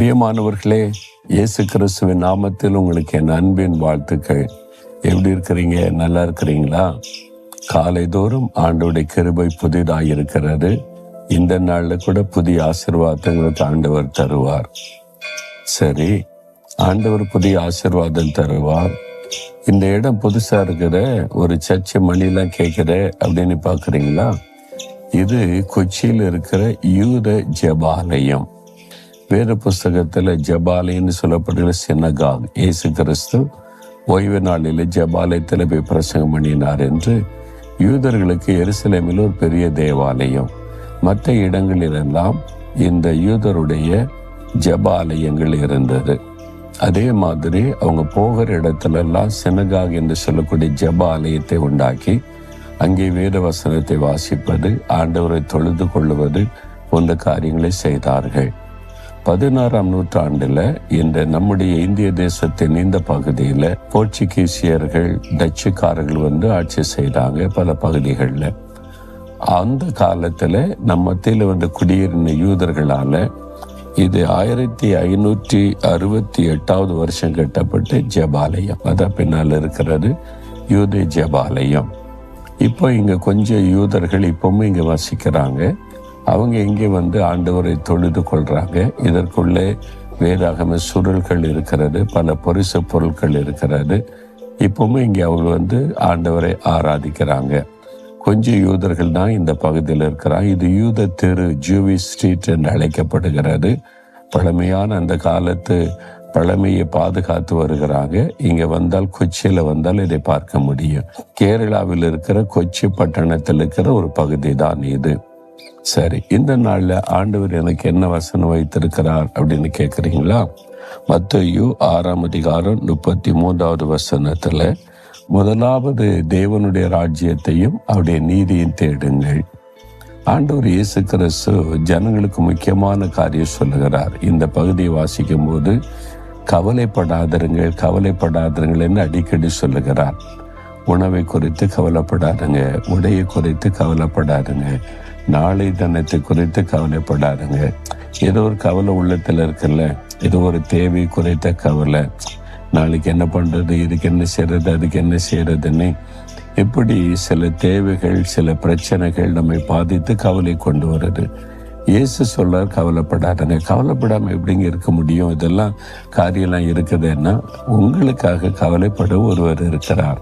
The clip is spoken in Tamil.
பிரியமானவர்களே, இயேசு கிறிஸ்துவின் நாமத்தில் உங்களுக்கு என் அன்பின் வாழ்த்துக்கள். எப்படி இருக்கிறீங்க? நல்லா இருக்கிறீங்களா? காலைதோறும் ஆண்டவருடைய கிருபை புதிதாக இருக்கிறது. இந்த நாளில் கூட புதிய ஆசீர்வாதங்களுக்கு ஆண்டவர் தருவார். சரி, ஆண்டவர் புதிய ஆசீர்வாதம் தருவார். இந்த இடம் புதுசா இருக்கிற ஒரு சர்ச்சை மணிலாம் கேட்குற அப்படின்னு பார்க்குறீங்களா? இது கொச்சியில் இருக்கிற யூத ஜெபாலயம். வேத புஸ்தகத்தில் ஜெபாலயம்னு சொல்லப்படுகிற சினகாக், இயேசு கிறிஸ்து ஓய்வு நாளில் ஜெபாலயத்தில் போய் பிரசங்கம் பண்ணினார் என்று யூதர்களுக்கு எருசலேமில் ஒரு பெரிய தேவாலயம். மற்ற இடங்களிலெல்லாம் இந்த யூதருடைய ஜெபாலயங்கள் இருந்தது. அதே மாதிரி அவங்க போகிற இடத்துலெல்லாம் சினகாக் என்று சொல்லக்கூடிய ஜெபாலயத்தை உண்டாக்கி அங்கே வேத வசனத்தை வாசிப்பது, ஆண்டவரை தொழுது கொள்வது போன்ற காரியங்களை செய்தார்கள். 16ஆம் நூற்றாண்டுல இந்த நம்முடைய இந்திய தேசத்தின் இந்த பகுதியில் போர்ச்சுகீசியர்கள், டச்சுக்காரர்கள் ஆட்சி செய்தாங்க பல பகுதிகளில். அந்த காலத்துல நம்ம மத்தியில் குடியேறின யூதர்களால இது 1568 வருஷம் கட்டப்பட்ட ஜெபாலயம். அதான் பின்னால் இருக்கிறது யூத ஜெபாலயம். இப்போ இங்க கொஞ்சம் யூதர்கள் இப்பவும் இங்க வசிக்கிறாங்க. அவங்க இங்கே ஆண்டவரை தொழுது கொள்றாங்க. இதற்குள்ளே வேதாகம சுருள்கள் இருக்கிறது, பல பரிசு பொருட்கள் இருக்கிறது. இப்பவும் இங்கே அவங்க ஆண்டவரை ஆராதிக்கிறாங்க. கொஞ்சம் யூதர்கள் தான் இந்த பகுதியில் இருக்கிறாங்க. இது யூத தெரு, ஜூவிஷ் ஸ்ட்ரீட் என்று அழைக்கப்படுகிறது. பழமையான அந்த காலத்து பழமையை பாதுகாத்து வருகிறாங்க. இங்கே வந்தால், கொச்சியில் வந்தால் இதை பார்க்க முடியும். கேரளாவில் இருக்கிற கொச்சி பட்டணத்தில் இருக்கிற ஒரு பகுதி தான் இது. சரி, இந்த நாளில் ஆண்டவர் எனக்கு என்ன வசனம் வைத்திருக்கிறார் அப்படின்னு கேட்குறீங்களா? மத்தேயு 6:33 வசனத்தில், முதலாவது தேவனுடைய ராஜ்யத்தையும் அவருடைய நீதியும் தேடுங்கள். ஆண்டவர் இயேசு கிறிஸ்து ஜனங்களுக்கு முக்கியமான காரியம் சொல்லுகிறார். இந்த பகுதியை வாசிக்கும் போது கவலைப்படாதீர்கள் என்று அடிக்கடி சொல்லுகிறார். உணவை குறித்து கவலைப்படாதுங்க, உடையை குறித்து கவலைப்படாதுங்க, நாளை தினத்தை குறித்து கவலைப்படாதுங்க. ஏதோ ஒரு கவலை உள்ளத்தில் இருக்குல்ல, ஏதோ ஒரு தேவை குறித்த கவலை, நாளைக்கு என்ன பண்றது, இதுக்கு என்ன செய்யறது, அதுக்கு என்ன செய்யறதுன்னு இப்படி சில தேவைகள், சில பிரச்சனைகள் நம்மை பாதித்து கவலை கொண்டு வருது. இயேசு சொல்றார், கவலைப்படாதுங்க. கவலைப்படாம எப்படிங்க இருக்க முடியும்? இதெல்லாம் காரியம்லாம் இருக்குதுன்னா உங்களுக்காக கவலைப்பட ஒருவர் இருக்கிறார்.